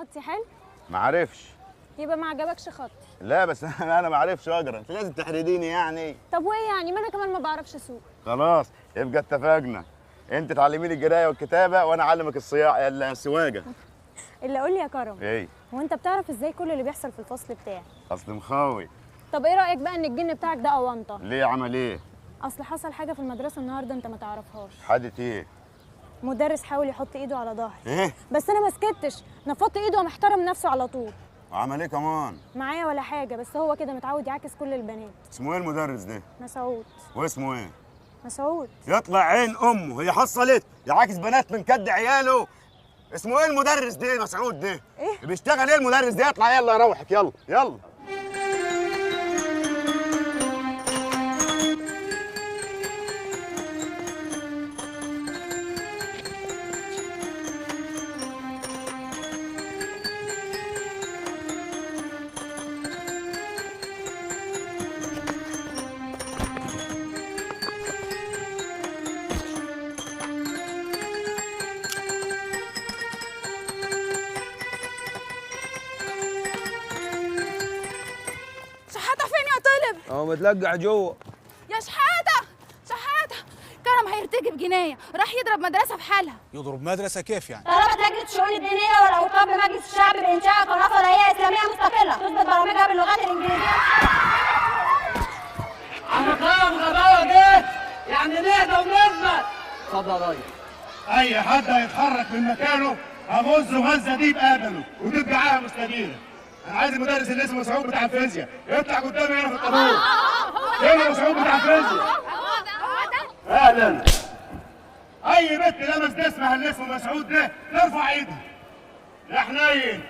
خطي حلو؟ معرفش. يبقى ما عجبكش خطي. لا بس انا معرفش اقرا، انت لازم تحرجيني يعني. طب وايه يعني؟ ما انا كمان ما بعرفش اسوق. خلاص يبقى اتفقنا، انت تعلميني القرايه والكتابه وانا اعلمك السواقه. اللي قول لي يا كرم، ايه؟ هو انت بتعرف ازاي كل اللي بيحصل في الفصل بتاعي؟ اصل مخاوي. طب ايه رايك بقى ان الجن بتاعك ده اونطه؟ ليه عمل ايه؟ اصل حصل حاجه في المدرسه النهارده انت ما تعرفهاش. حدث ايه؟ مدرس حاول يحط ايده على ظهري. ايه؟ بس انا ما سكتش، نفضت ايده ومحترم نفسه على طول. وعمل ايه كمان؟ معايا ولا حاجه، بس هو كده متعود يعاكس كل البنات. اسمه ايه المدرس ده؟ مسعود. واسمه ايه؟ مسعود. يطلع عين امه، هي حصلت يعاكس بنات من كد عياله. اسمه ايه المدرس ده؟ مسعود ده؟ ايه؟ بيشتغل ايه المدرس ده؟ يطلع يلا روحك يلا يلا. شحاتة فين يا طلب؟ هو متلقع جوه. يا شحاتة شحاتة، كرم هيرتكب جناية، راح يضرب مدرسة في حالها. يضرب مدرسة كيف يعني؟ طلبت لجنة الشؤون الدينية والأوقاف بمجلس الشعب بإنشاء قناة فضائية إسلامية مستقلة تثبت برامجها باللغات الإنجليزية. عم كرم غباوة جيت، يعني نهدى ونثبت. اتفضل يا ريس. اي حد هيتحرك من مكانه هغزه غزه دي بقبله وتبقى عاهه مستديره. انا عايز المدرس اللي اسمه مسعود بتاع الفيزياء يطلع قدامي هنا في الطابور. فين مسعود بتاع الفيزياء؟ اهلا. اي بنت لمس جسمها اللي اسمه مسعود ده ترفع ايدها. يا حنين،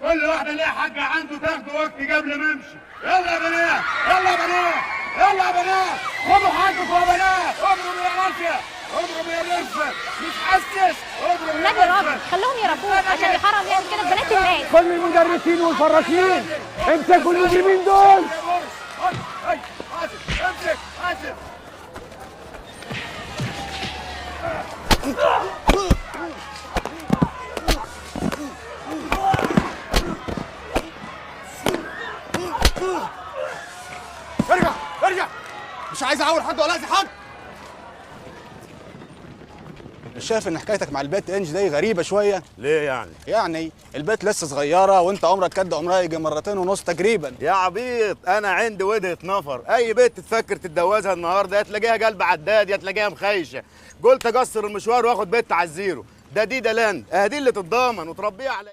كل واحده ليها حاجه عنده تاخده وقت قبل ما امشي. يلا يا بنات يلا يا بنات يلا يا بنات، خدوا حقكم يا بنات. اضربوا يا رافيه اضربوا يا رفه، مش حسس اضربوا النبي يا راجل رفه. خلوهم يربوه عشان يحرم يعمل كده في بنات الناس. كل المدرسين والفراشين امسكوا المجرمين دول. حاسب امسك حاسب. ارجع ارجع، مش عايز اعور حد ولا اذي حد. مش شايف ان حكايتك مع البيت انج دي غريبه شويه؟ ليه يعني؟ يعني البيت لسه صغيره وانت عمرك قد عمرها يجي مرتين ونص تقريبا. يا عبيط انا عندي وجهه نفر، اي بنت تفكر تتجوزها النهارده يا تلاقيها قلب عداد يا تلاقيها مخيشه. قلت اقصر المشوار واخد بنت على الزيرو. ده دي لاند، دي اللي تتضامن وتربيها على